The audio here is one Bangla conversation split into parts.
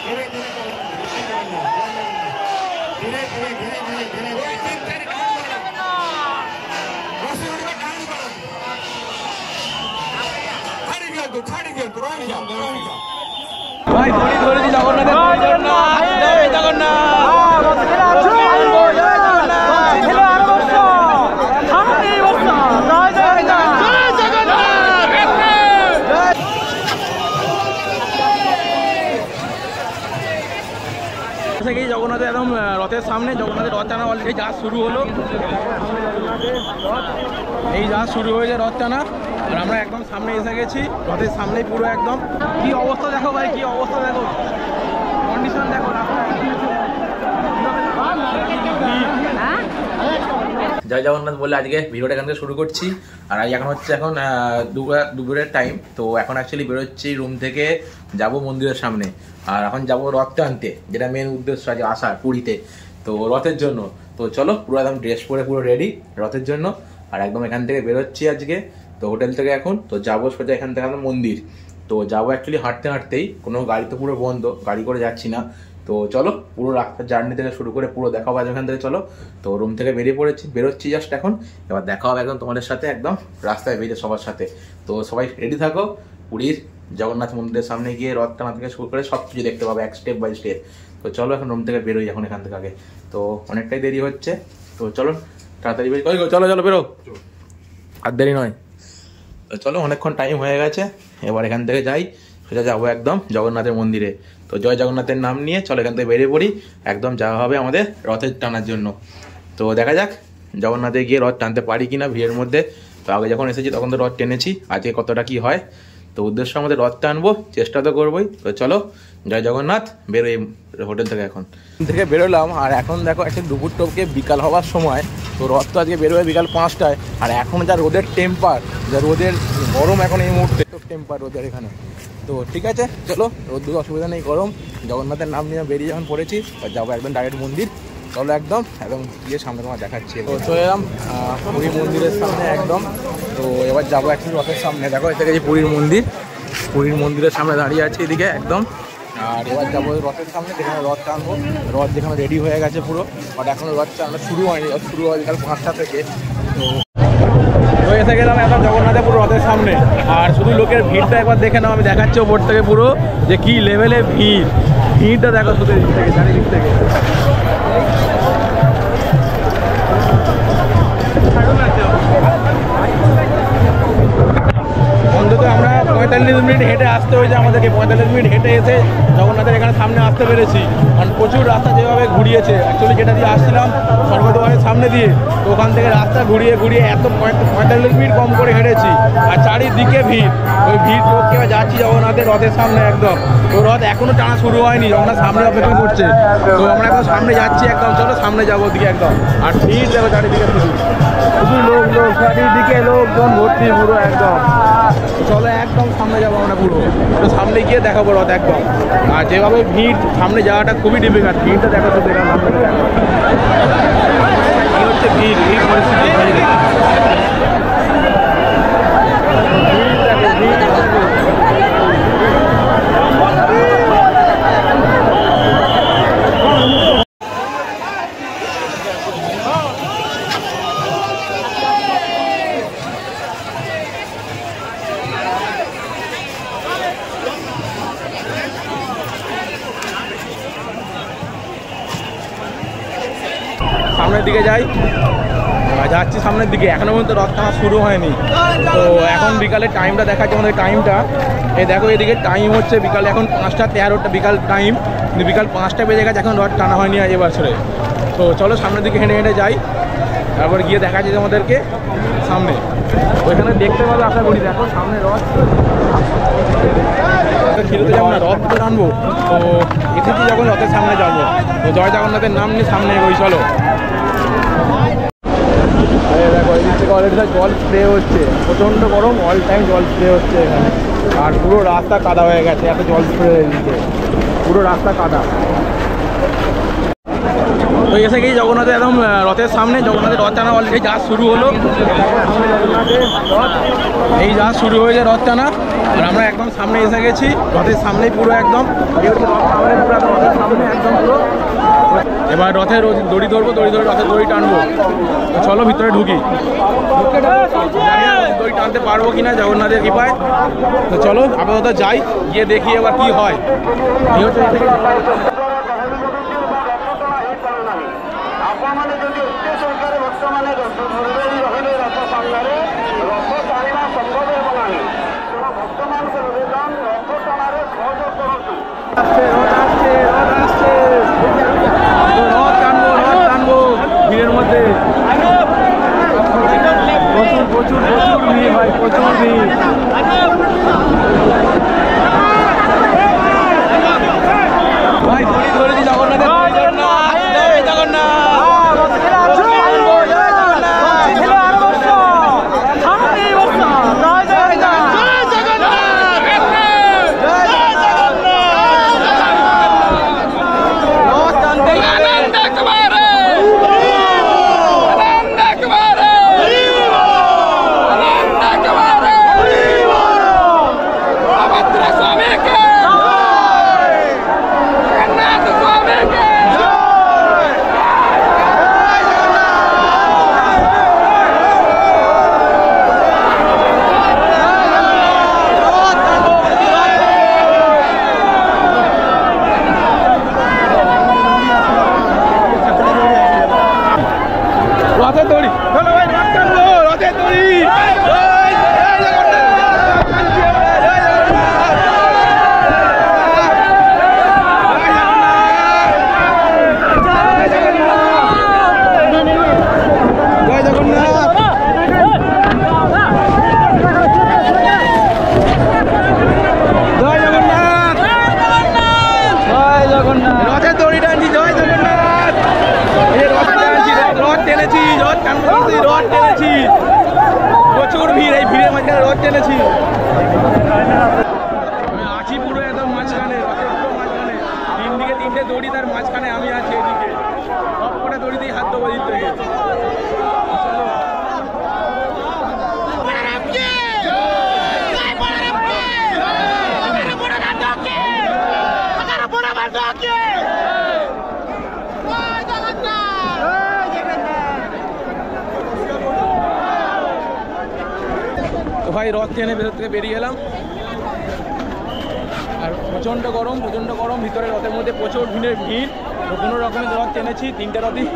ভাই ধরি ধরেছি জগন্নাথের জগন্নাথের একদম রথের সামনে জগন্নাথের রথ টানা অলরেডি জাহাজ শুরু হলো। এই জাহাজ শুরু হয়েছে রথ টানা আর আমরা একদম সামনে এসে গেছি রথের সামনেই পুরো একদম। কি অবস্থা দেখো ভাই, কি অবস্থা দেখো, কন্ডিশন দেখো। জয় জগন্নাথ বলে আজকে ভিডিওটা এখান থেকে শুরু করছি। আর এখন হচ্ছে এখন দুপুরের টাইম। তো এখন অ্যাকচুয়ালি বেরোচ্ছি রুম থেকে, যাব মন্দিরের সামনে। আর এখন যাব রথ টানতে, যেটা মেন উদ্দেশ্য আজকে আসার পুরীতে, তো রথের জন্য। তো চলো পুরো একদম ড্রেস পরে পুরো রেডি রথের জন্য। আর একদম এখান থেকে বেরোচ্ছি আজকে, তো হোটেল থেকে এখন তো যাবো সোজা এখান থেকে মন্দির। তো যাবো অ্যাকচুয়ালি হাঁটতে হাঁটতেই, কোনো গাড়ি তো পুরো বন্ধ, গাড়ি করে যাচ্ছি না। তো চলো পুরো রাস্তার জার্নি থেকে শুরু করে পুরো দেখা হবে এখান থেকে। চলো, তো রুম থেকে বেরোচ্ছি জাস্ট এখন। এবার দেখা হবে একদম তোমাদের সাথে একদম রাস্তায় বেরিয়ে সবার সাথে। তো সবাই রেডি থাকো, পুরীর জগন্নাথ মন্দিরের সামনে গিয়ে রথ টানা থেকে শুরু করে সব কিছু দেখতে পাবে এক স্টেপ বাই স্টেপ। তো চলো এখন রুম থেকে বেরোই এখন এখান থেকে আগে, তো অনেকটাই দেরি হচ্ছে। তো চলো তাড়াতাড়ি বেরিয়ে চলো চলো বেরো, আর দেরি নয়। তো চলো অনেকক্ষণ টাইম হয়ে গেছে, এবার এখান থেকে যাই সোজা যাবো একদম জগন্নাথের মন্দিরে। তো জয় জগন্নাথের নাম নিয়ে চলো এখান থেকে বেরিয়ে পড়ি, একদম যাওয়া হবে আমাদের রথের টানার জন্য। তো দেখা যাক জগন্নাথে গিয়ে রথ টানতে পারি কিনা ভিড়ের মধ্যে। তো আগে যখন এসেছি তখন তো রথ টেনেছি, আজকে কতটা কি হয়। তো উদ্দেশ্য আমাদের রথ টানবো, চেষ্টা তো করবোই। তো চলো জয় জগন্নাথ, বেরোই হোটেল থেকে। এখন থেকে বেরোলাম আর এখন দেখো একটা দুপুর টপকে বিকাল হওয়ার সময়। তো রথ তো আজকে বেরোবে বিকাল 5টায়। আর এখন যা রোদের টেম্পার, যা রোদের গরম এখন এই মুহূর্তে টেম্পার রোদের এখানে। তো ঠিক আছে চলো, রোদ্দুর অসুবিধা নেই, গরম। জগন্নাথের নাম নিয়ে বেরিয়ে যখন পড়েছি যাবো একদম ডাইরেক্ট মন্দির। চলো একদম গিয়ে সামনে তোমার দেখাচ্ছি। তো চলে এলাম পুরী মন্দিরের সামনে একদম। তো এবার যাবো অ্যাকচুয়ালি রথের সামনে। দেখো এতে গেছি পুরীর মন্দির, পুরীর মন্দিরের সামনে দাঁড়িয়ে আছে এদিকে একদম। আর এবার যাবো রথের সামনে, যেখানে রথ টানবো। রথ যেখানে রেডি হয়ে গেছে পুরো, বাট এখনো রথ টানা শুরু হয়নি, রথ শুরু হয় বিকাল 5টা থেকে। তো এসে গেলাম এখন জগন্নাথের পুরো রথের সামনে। আর শুধু লোকের ভিড়টা একবার দেখে নাও, আমি দেখাচ্ছি ওপর থেকে পুরো যে কি লেভেলে ভিড়টা দেখো শুধু দিক থেকে, চারিদিক থেকে। অন্তত আমরা 45 মিনিট হেঁটে আসতে হয়েছে আমাদেরকে, 45 মিনিট হেঁটে এসে জগন্নাথের এখানে সামনে আসতে পেরেছি। কারণ প্রচুর রাস্তা যেভাবে ঘুরিয়েছে, অ্যাকচুয়ালি যেটা দিয়ে আসছিলাম স্বর্গদ্বারের সামনে দিয়ে, তো ওখান থেকে রাস্তা ঘুরিয়ে ঘুরিয়ে এত 45 মিনিট কম করে হেঁটেছি। আর চারিদিকে ভিড়, ওই ভিড় লোককে যাচ্ছি জগন্নাথের রথের সামনে একদম। তো রথ এখনো টানা শুরু হয়নি, জগন্নাথ সামনে অপেক্ষা করছে। তো আমরা এখন সামনে যাচ্ছি একদম, চলো সামনে যাবো ওদিকে একদম। আর ভিড় দেখো চারিদিকে, শুধু লোক চারিদিকে লোকজন ভর্তি পুরো একদম। চলো একদম সামনে যাবো আমরা পুরো, তো সামনে গিয়ে দেখাবো রথ একদম। আর যেভাবে ভিড়, সামনে যাওয়াটা খুবই ডিফিকাল্ট, ভিড়টা দেখা তো দেখা হচ্ছে ভিড়, এই পরিস্থিতি সামনের দিকে যাচ্ছি সামনের দিকে। এখনো পর্যন্ত রথ টানা শুরু হয়নি। তো এখন বিকালের টাইমটা দেখাচ্ছে আমাদের, টাইমটা এই দেখো এদিকে টাইম হচ্ছে বিকালে এখন 5টা 13টা বিকাল টাইম, কিন্তু বিকাল 5টা বেজে গেছে, এখন রথ টানা হয়নি এবছরে। তো চলো সামনের দিকে হেঁটে হেঁটে যাই, তারপর গিয়ে দেখা যায় আমাদেরকে সামনে। ওইখানে দেখতে পাবে আশা করি, দেখো সামনে রথ। ফিরতে যাবো না, রথ তো টানবো। তো এসেছি যখন রথের সামনে যাবো, তো জয় জগন্নাথের নাম নিয়ে সামনে এগোই চলো। দেখো এই দিক থেকে অলরেডি জল স্প্রে হচ্ছে, প্রচণ্ড গরম, অল টাইম জল স্প্রে হচ্ছে এখানে। আর পুরো রাস্তা কাদা হয়ে গেছে, এত জল স্প্রে দিচ্ছে, পুরো রাস্তা কাদা। তো এসে গিয়ে জগন্নাথের একদম রথের সামনে, জগন্নাথের রথ টানা অলরেডি যা শুরু হলো, এই যা শুরু হয়েছে রথ টানা। আর আমরা একদম সামনে এসে গেছি, রথের সামনেই পুরো একদম, রথের সামনে একদম পুরো। এবার রথের দড়ি ধরবো, দড়ি ধরে রথের দড়ি টানবো। তো চলো ভিতরে ঢুকি, দড়ি টানতে পারবো কিনা জগন্নাথের কৃপায়। তো চলো আপাতত যাই, গিয়ে দেখি এবার কি হয়। এই হচ্ছে ভিড়ের মধ্যে প্রচুর প্রচুর প্রচুর ভিড় ভাই, প্রচুর ভিড়। ভাই দড়ি ধরেছি জগন্নাথের, রথের দড়ি, রথের দড়ি। রথের দড়ি টানছি, জয় জগন্নাথ। রথ টেনেছি, রথ টানছি, রথ টেনেছি, প্রচুর ভিড়। এই ভিড়ের মাঝখানে রথ টেনেছি। আমি আছি পুরো একদম মাঝখানে, রথের পুরো মাঝখানে। তিন দিকে তিনটে দড়ি, তার মাঝখানে আমি আছি। এদিকে সব কটা দড়িতেই হাত দেবো দিক থেকে। তো ভাই রথ টেনে ভেতর থেকে বেরিয়ে এলাম, আর প্রচণ্ড গরম, প্রচণ্ড গরম। ভিতরে রথের মধ্যে প্রচুর ভিড়। তো কোনো রকমের রথ টেনেছি, তিনটে রথই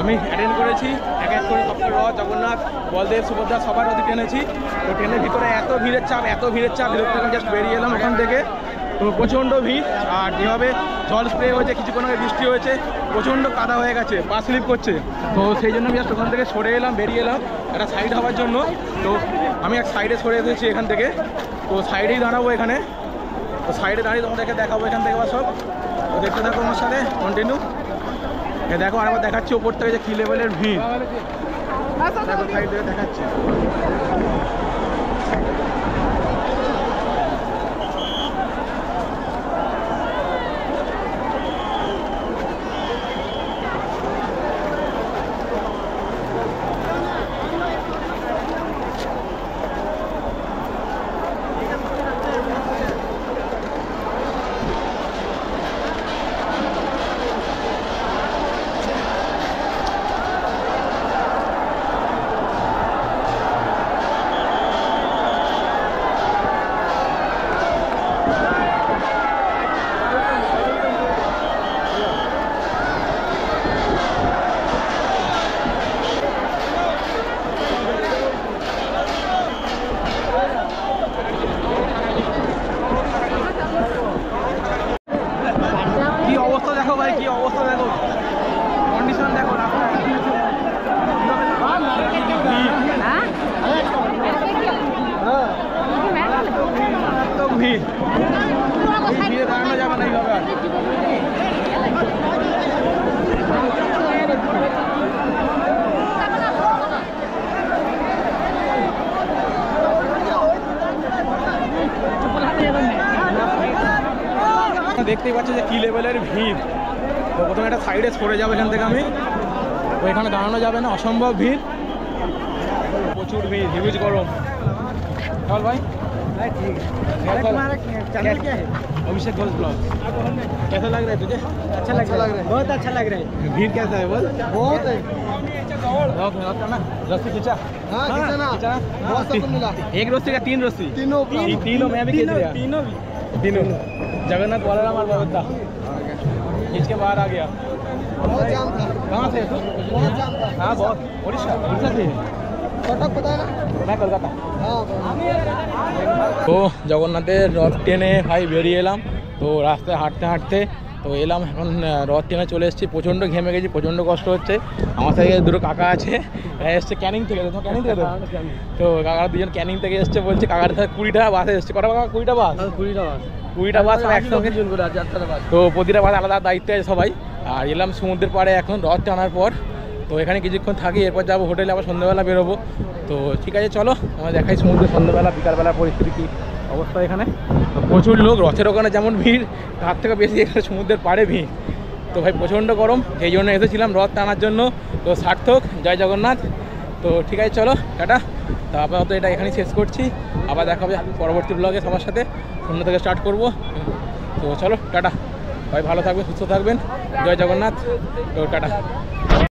আমি অ্যাটেন্ড করেছি। এক এক করে সবটা রথ, জগন্নাথ, বলদেব, সুভদ্রা সবার রথই টেনেছি। তো ট্রেনের ভিতরে এত ভিড়ের চাপ, এত ভিড়ের চাপ, ভিতর থেকে জাস্ট বেরিয়ে এলাম ওখান থেকে। তো প্রচণ্ড ভিড়, আর যেভাবে জল স্প্রে হয়েছে, কিছুক্ষণ আগে বৃষ্টি হয়েছে, প্রচণ্ড কাদা হয়ে গেছে, পা স্লিপ করছে। তো সেই জন্য আমি জাস্ট ওখান থেকে সরে এলাম, বেরিয়ে এলাম একটা সাইড হওয়ার জন্য। তো আমি এক সাইডে সরে এসেছি এখান থেকে। তো সাইডেই দাঁড়াবো এখানে। তো সাইডে দাঁড়িয়ে তোমাদেরকে দেখাবো এখান থেকে বা সব। তো দেখতে থাকো আমার সাথে কন্টিনিউ। দেখো আরেকবার দেখাচ্ছি ওপর থেকে যে কী লেভেলের ভিড়। দেখো সাইড থেকে দেখাচ্ছি। দেখতেই পাচ্ছ যে কি লেভেলের ভিড়। তো প্রথমে একটা সাইডে সরে যাবো এখান থেকে আমি। তো এখানে দাঁড়ানো যাবে না, অসম্ভব ভিড়, প্রচুর ভিড়, হিউজ গরম। চল ভাই। अभिषेक गोल्ड ब्लॉग कैसा लग रहा है तुझे? अच्छा लग रहा है, बहुत अच्छा लग रहा है। भीड़ कैसा है बोल? बहुत है। रस्सी खींचा? हाँ खींचा ना, बहुत सब मिला। एक रस्सी का 3 रस्सी? तीनों मैं भी खींच लिया। तीनों जगन्नाथ वाला हमारा बता खींच के बाहर आ गया। बहुत जाम था। कहाँ से? बहुत जाम था। हाँ बहुत। उड़ीसा से? कटक पता है ना? मैं कोलकाता। তো জগন্নাথের রথ টেনে ভাই বেরিয়ে এলাম। তো রাস্তায় হাঁটতে হাঁটতে তো এলাম, এখন রথ টেনে চলে এসেছি। প্রচণ্ড ঘেমে গেছি, প্রচণ্ড কষ্ট হচ্ছে। আমার সাথে দুটো কাকা আছে, এসছে ক্যানিং থেকে। তো ক্যানিং থেকে তো কাকা দুজন ক্যানিং থেকে এসছে, বলছে কাকার সাথে 20টা বাস এসছে। কটা কাকা? 20টা বাস? 20টা বাস একসঙ্গে। তো প্রতিটা বাস আলাদা দায়িত্বে আছে সবাই। আর এলাম সমুদ্রের পাড়ে এখন রথ টানার পর। তো এখানে কিছুক্ষণ থাকি, এরপর যাবো হোটেলে, আবার সন্ধ্যাবেলা বেরোবো। তো ঠিক আছে চলো আমরা দেখাই সমুদ্রের সন্ধ্যাবেলা বিকালবেলার পরিস্থিতি কী অবস্থা এখানে। তো প্রচুর লোক, রথের ওখানে যেমন ভিড় তার থেকে বেশি এখানে সমুদ্রের পাড়ে ভিড়। তো ভাই প্রচণ্ড গরম, সেই জন্য এসেছিলাম রথ টানার জন্য। তো সার্থক, জয় জগন্নাথ। তো ঠিক আছে চলো টাটা। তো আপাতত এটা এখানেই শেষ করছি, আবার দেখা হবে পরবর্তী ব্লগে সবার সাথে, সন্ধ্যা থেকে স্টার্ট করব। তো চলো টাটা, ভাই ভালো থাকবেন, সুস্থ থাকবেন, জয় জগন্নাথ। তো টাটা।